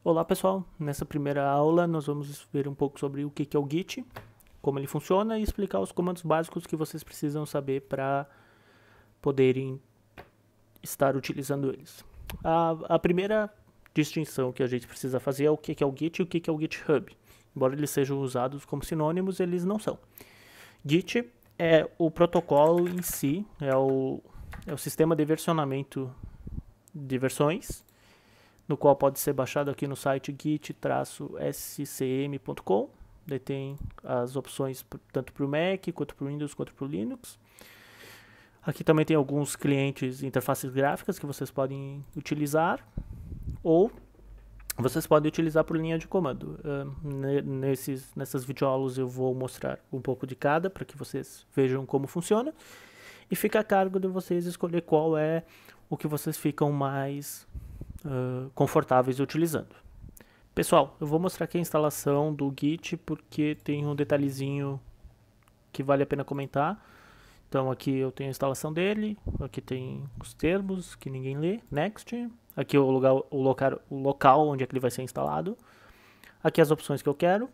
Olá pessoal, nessa primeira aula nós vamos ver um pouco sobre o que é o Git, como ele funciona e explicar os comandos básicos que vocês precisam saber para poderem estar utilizando eles. A primeira distinção que a gente precisa fazer é o que é o Git e o que é o GitHub. Embora eles sejam usados como sinônimos, eles não são. Git é o protocolo em si, é o sistema de versionamento de versões, no qual pode ser baixado aqui no site git-scm.com. Daí tem as opções tanto para o Mac, quanto para o Windows, quanto para o Linux. Aqui também tem alguns clientes, interfaces gráficas que vocês podem utilizar, ou vocês podem utilizar por linha de comando. Nessas videoaulas eu vou mostrar um pouco de cada, para que vocês vejam como funciona, e fica a cargo de vocês escolher qual é o que vocês ficam mais confortáveis utilizando. Pessoal, eu vou mostrar aqui a instalação do Git porque tem um detalhezinho que vale a pena comentar. Então aqui eu tenho a instalação dele, aqui tem os termos que ninguém lê, next. Aqui o local onde é que ele vai ser instalado. Aqui as opções que eu quero.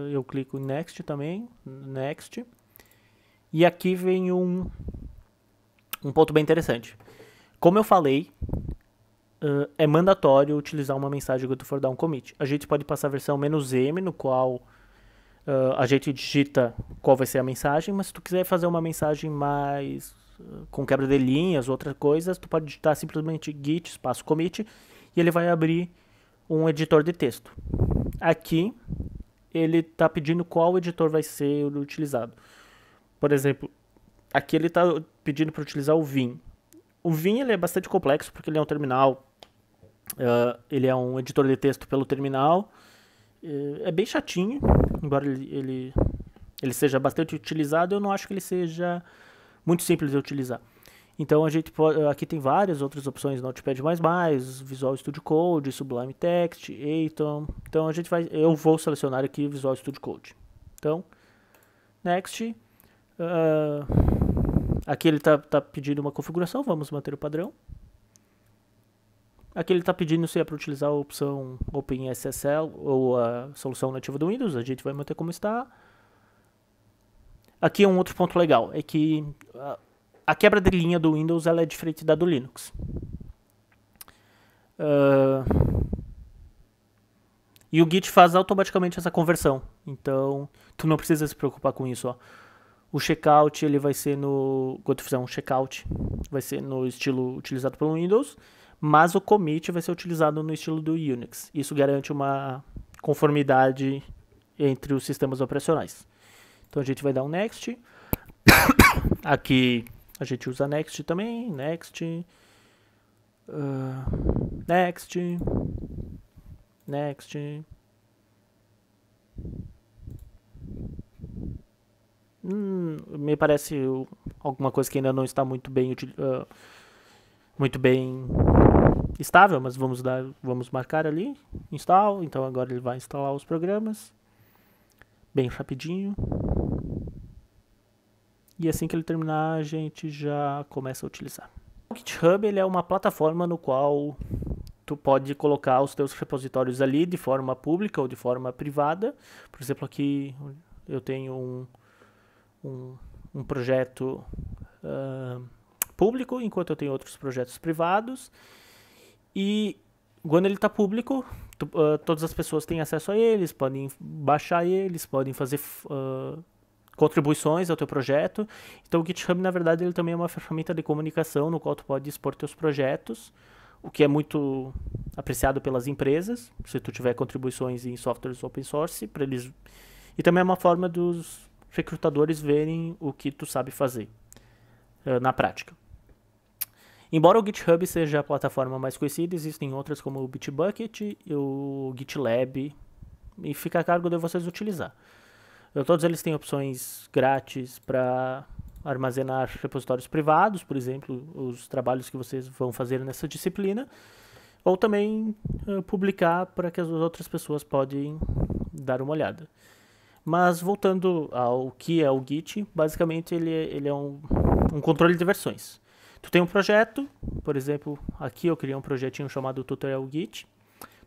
Eu clico em next também, next. E aqui vem um ponto bem interessante. Como eu falei, é mandatório utilizar uma mensagem quando for dar um commit. A gente pode passar a versão "-m", no qual a gente digita qual vai ser a mensagem, mas se tu quiser fazer uma mensagem mais com quebra de linhas, outras coisas, tu pode digitar simplesmente git espaço commit e ele vai abrir um editor de texto. Aqui ele está pedindo qual editor vai ser utilizado. Por exemplo, aqui ele está pedindo para utilizar o Vim. O Vim ele é bastante complexo porque ele é um terminal, ele é um editor de texto pelo terminal, é bem chatinho, embora ele seja bastante utilizado, eu não acho que ele seja muito simples de utilizar. Então a gente pode, aqui tem várias outras opções, Notepad++, Visual Studio Code, Sublime Text, Atom. Então eu vou selecionar aqui Visual Studio Code. Então, next. Aqui ele está pedindo uma configuração, vamos manter o padrão. Aqui ele está pedindo se é para utilizar a opção OpenSSL ou a solução nativa do Windows, a gente vai manter como está. Aqui um outro ponto legal, é que a quebra de linha do Windows ela é diferente da do Linux. E o Git faz automaticamente essa conversão, então tu não precisa se preocupar com isso. Ó. O checkout ele vai ser quando tu fizer um checkout, vai ser no estilo utilizado pelo Windows, mas o commit vai ser utilizado no estilo do Unix. Isso garante uma conformidade entre os sistemas operacionais. Então a gente vai dar um next. Aqui a gente usa next também, next, next, next. Me parece alguma coisa que ainda não está muito bem estável, mas vamos marcar ali, install. Então agora ele vai instalar os programas, bem rapidinho. E assim que ele terminar, a gente já começa a utilizar. O GitHub ele é uma plataforma no qual tu pode colocar os teus repositórios ali de forma pública ou de forma privada. Por exemplo, aqui eu tenho um projeto público, enquanto eu tenho outros projetos privados. E quando ele está público, todas as pessoas têm acesso a eles, podem baixar eles, podem fazer contribuições ao teu projeto. Então o GitHub, na verdade, ele também é uma ferramenta de comunicação no qual tu pode expor teus projetos, o que é muito apreciado pelas empresas, se tu tiver contribuições em softwares open source, para eles. E também é uma forma dos recrutadores verem o que tu sabe fazer na prática. Embora o GitHub seja a plataforma mais conhecida, existem outras como o Bitbucket e o GitLab, e fica a cargo de vocês utilizar. Todos eles têm opções grátis para armazenar repositórios privados, por exemplo, os trabalhos que vocês vão fazer nessa disciplina, ou também publicar para que as outras pessoas podem dar uma olhada. Mas voltando ao que é o Git, basicamente ele é um controle de versões. Tu tem um projeto, por exemplo, aqui eu criei um projetinho chamado Tutorial Git,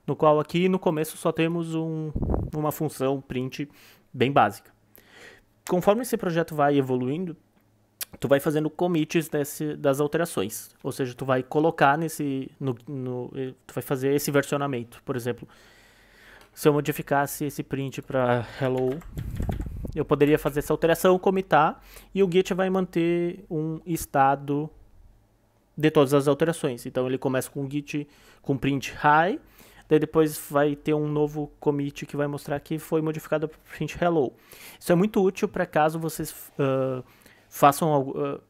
no qual aqui no começo só temos uma função print bem básica. Conforme esse projeto vai evoluindo, tu vai fazendo commits das alterações, ou seja, tu vai colocar tu vai fazer esse versionamento. Por exemplo, se eu modificasse esse print para hello, eu poderia fazer essa alteração, commitar, e o Git vai manter um estado de todas as alterações. Então ele começa com o Git com print hi, daí depois vai ter um novo commit que vai mostrar que foi modificado para print hello. Isso é muito útil para caso vocês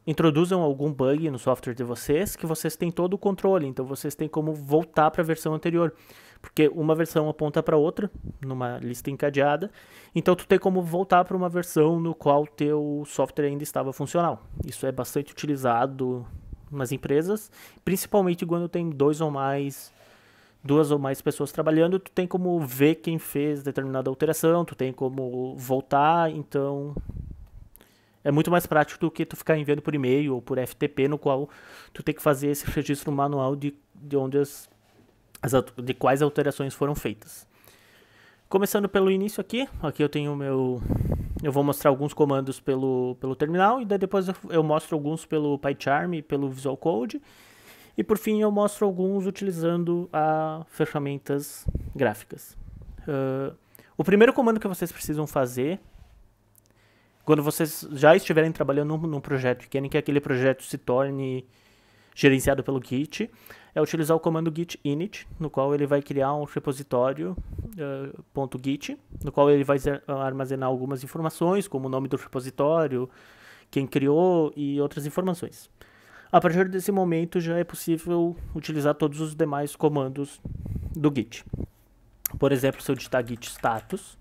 introduzam algum bug no software de vocês, que vocês têm todo o controle, então vocês têm como voltar para a versão anterior, porque uma versão aponta para outra, numa lista encadeada, então tu tem como voltar para uma versão no qual teu software ainda estava funcional. Isso é bastante utilizado nas empresas, principalmente quando tem duas ou mais pessoas trabalhando, tu tem como ver quem fez determinada alteração, tu tem como voltar, então é muito mais prático do que tu ficar enviando por e-mail ou por FTP, no qual tu tem que fazer esse registro manual de quais alterações foram feitas. Começando pelo início aqui eu tenho eu vou mostrar alguns comandos pelo terminal, e daí depois eu mostro alguns pelo PyCharm e pelo Visual Code, e por fim eu mostro alguns utilizando ferramentas gráficas. O primeiro comando que vocês precisam fazer, quando vocês já estiverem trabalhando num projeto e querem que aquele projeto se torne gerenciado pelo Git, é utilizar o comando git init, no qual ele vai criar um repositório .git, no qual ele vai armazenar algumas informações, como o nome do repositório, quem criou e outras informações. A partir desse momento já é possível utilizar todos os demais comandos do Git. Por exemplo, se eu digitar git status,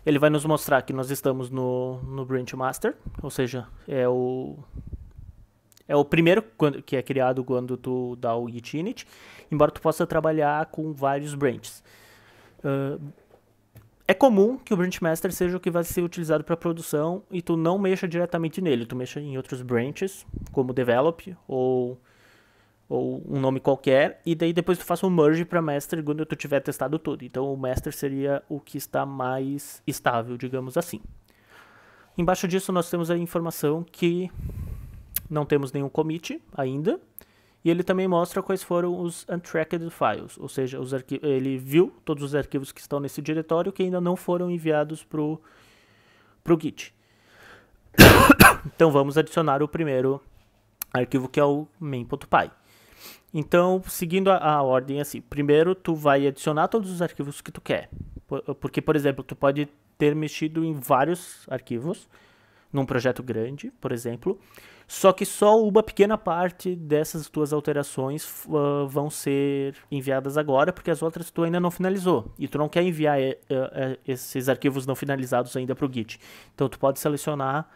ele vai nos mostrar que nós estamos no branch master, ou seja, é o primeiro que é criado quando tu dá o git init, embora tu possa trabalhar com vários branches. É comum que o branch master seja o que vai ser utilizado para produção e tu não mexa diretamente nele, tu mexa em outros branches, como develop ou um nome qualquer, e daí depois tu faça um merge para master quando tu tiver testado tudo. Então o master seria o que está mais estável, digamos assim. Embaixo disso nós temos a informação que não temos nenhum commit ainda, e ele também mostra quais foram os untracked files, ou seja, ele viu todos os arquivos que estão nesse diretório que ainda não foram enviados pro Git. Então vamos adicionar o primeiro arquivo, que é o main.py. Então, seguindo a ordem assim, primeiro tu vai adicionar todos os arquivos que tu quer, porque, por exemplo, tu pode ter mexido em vários arquivos num projeto grande, por exemplo, só que só uma pequena parte dessas tuas alterações vão ser enviadas agora, porque as outras tu ainda não finalizou, e tu não quer enviar esses arquivos não finalizados ainda para o Git. Então tu pode selecionar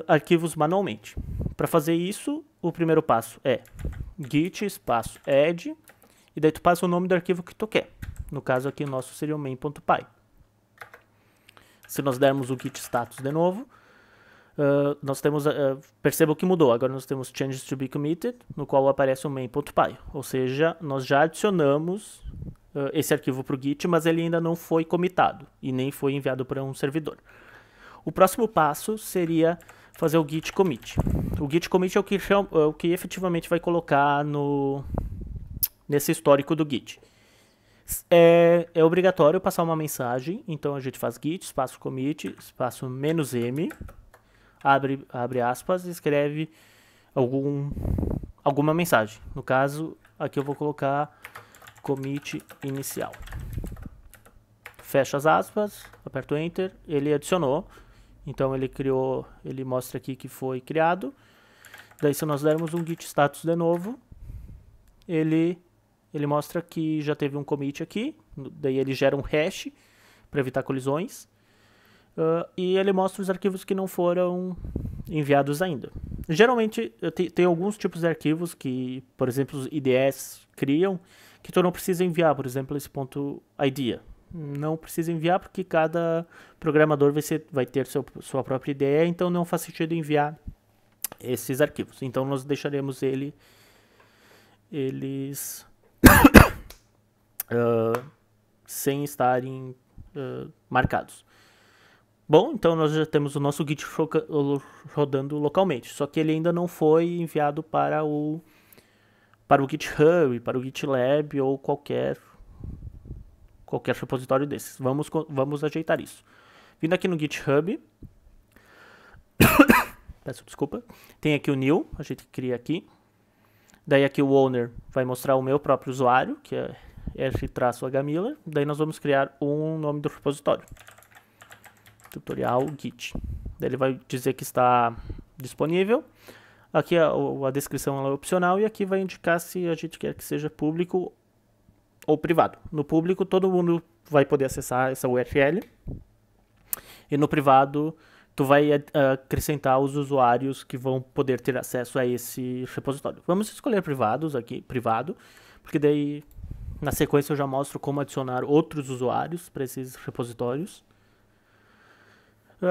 arquivos manualmente. Para fazer isso, o primeiro passo é git espaço add, e daí tu passa o nome do arquivo que tu quer. No caso aqui o nosso seria o main.py. Se nós dermos o git status de novo, nós temos, perceba o que mudou, agora nós temos changes to be committed, no qual aparece o main.py, ou seja, nós já adicionamos esse arquivo para o Git, mas ele ainda não foi commitado e nem foi enviado para um servidor. O próximo passo seria fazer o git commit. O git commit é o que efetivamente vai colocar nesse histórico do Git. É obrigatório passar uma mensagem, então a gente faz git, espaço commit, espaço "-m", abre aspas, e escreve alguma mensagem. No caso, aqui eu vou colocar commit inicial. Fecha as aspas, aperto Enter, ele adicionou. Então ele mostra aqui que foi criado. Daí se nós dermos um git status de novo, ele mostra que já teve um commit aqui, daí ele gera um hash para evitar colisões, e ele mostra os arquivos que não foram enviados ainda. Geralmente tem alguns tipos de arquivos que, por exemplo, os IDEs criam, que tu não precisa enviar, por exemplo, esse .idea. não precisa enviar porque cada programador vai ter sua própria ideia, então não faz sentido enviar esses arquivos. Então nós deixaremos eles sem estarem marcados. Bom, então nós já temos o nosso Git rodando localmente, só que ele ainda não foi enviado para o GitHub, para o GitLab ou qualquer repositório desses. Vamos ajeitar isso. Vindo aqui no GitHub, peço desculpa, tem aqui o new, a gente cria aqui. Daí aqui o owner vai mostrar o meu próprio usuário, que é r-hmiller. Daí nós vamos criar um nome do repositório. Tutorial Git. Daí ele vai dizer que está disponível. Aqui a descrição ela é opcional e aqui vai indicar se a gente quer que seja público ou privado. No público todo mundo vai poder acessar essa URL e no privado tu vai acrescentar os usuários que vão poder ter acesso a esse repositório. Vamos escolher privado, porque daí na sequência eu já mostro como adicionar outros usuários para esses repositórios.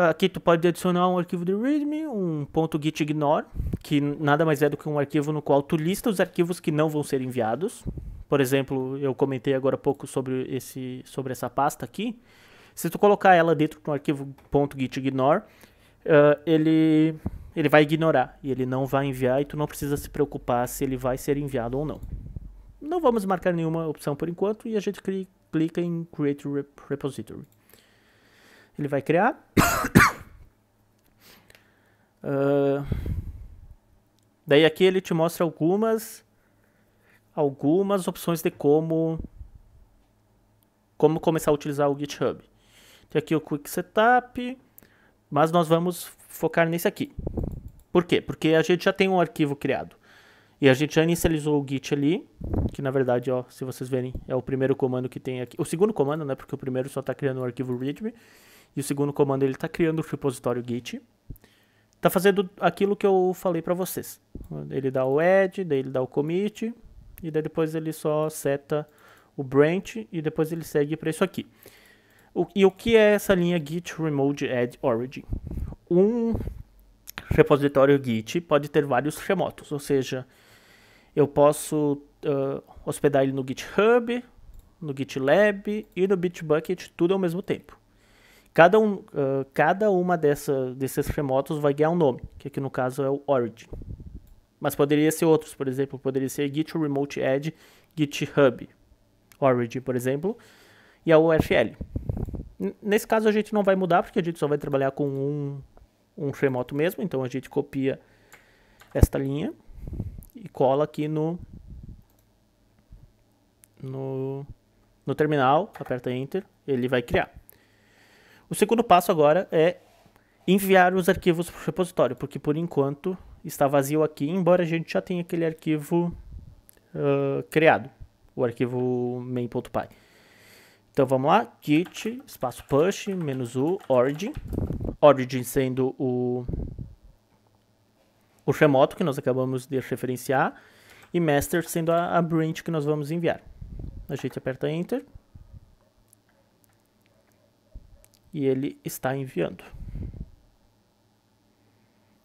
Aqui tu pode adicionar um arquivo de README, um .gitignore, que nada mais é do que um arquivo no qual tu lista os arquivos que não vão ser enviados. Por exemplo, eu comentei agora há pouco sobre essa pasta aqui. Se tu colocar ela dentro do arquivo .gitignore, ele vai ignorar e ele não vai enviar e tu não precisa se preocupar se ele vai ser enviado ou não. Não vamos marcar nenhuma opção por enquanto e a gente clica em Create Repository. Ele vai criar. Daí aqui ele te mostra algumas opções de como começar a utilizar o GitHub. Tem aqui o Quick Setup, mas nós vamos focar nesse aqui. Por quê? Porque a gente já tem um arquivo criado. E a gente já inicializou o Git ali, que na verdade, ó, se vocês verem, é o primeiro comando que tem aqui. O segundo comando, né, porque o primeiro só está criando o arquivo readme. E o segundo comando ele está criando o repositório Git. Está fazendo aquilo que eu falei para vocês. Ele dá o add, daí ele dá o commit, e daí depois ele só seta o branch, e depois ele segue para isso aqui. E o que é essa linha Git Remote Add Origin? Um repositório Git pode ter vários remotos, ou seja, eu posso hospedar ele no GitHub, no GitLab e no Bitbucket, tudo ao mesmo tempo. Cada uma desses remotos vai ganhar um nome, que aqui no caso é o Origin. Mas poderia ser outros, por exemplo, poderia ser Git Remote Add GitHub Origin, por exemplo, e a URL. Nesse caso a gente não vai mudar, porque a gente só vai trabalhar com um remoto mesmo, então a gente copia esta linha e cola aqui no terminal, aperta Enter, ele vai criar. O segundo passo agora é enviar os arquivos para o repositório, porque por enquanto está vazio aqui, embora a gente já tenha aquele arquivo criado, o arquivo main.py. Então vamos lá, git, espaço push, -u, origin, origin sendo o remoto que nós acabamos de referenciar, e master sendo a branch que nós vamos enviar. A gente aperta Enter. E ele está enviando.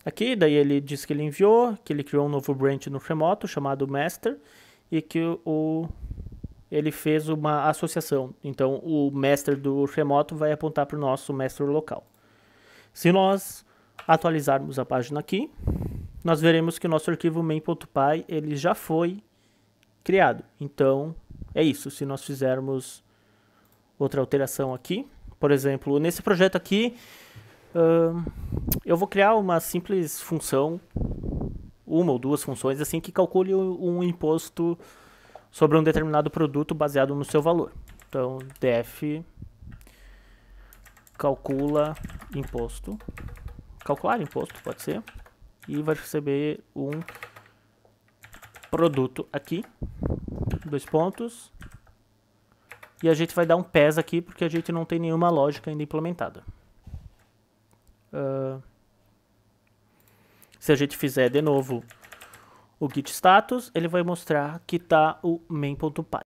Aqui, daí ele diz que ele enviou, que ele criou um novo branch no remoto chamado master e que ele fez uma associação. Então, o master do remoto vai apontar para o nosso master local. Se nós atualizarmos a página aqui, nós veremos que o nosso arquivo main.py ele já foi criado. Então, é isso. Se nós fizermos outra alteração aqui, por exemplo, nesse projeto aqui, eu vou criar uma simples função, uma ou duas funções, assim, que calcule um imposto sobre um determinado produto baseado no seu valor. Então, def calcular imposto, pode ser, e vai receber um produto aqui, 2 pontos, e a gente vai dar um PES aqui, porque a gente não tem nenhuma lógica ainda implementada. Se a gente fizer de novo o git status, ele vai mostrar que está o main.py.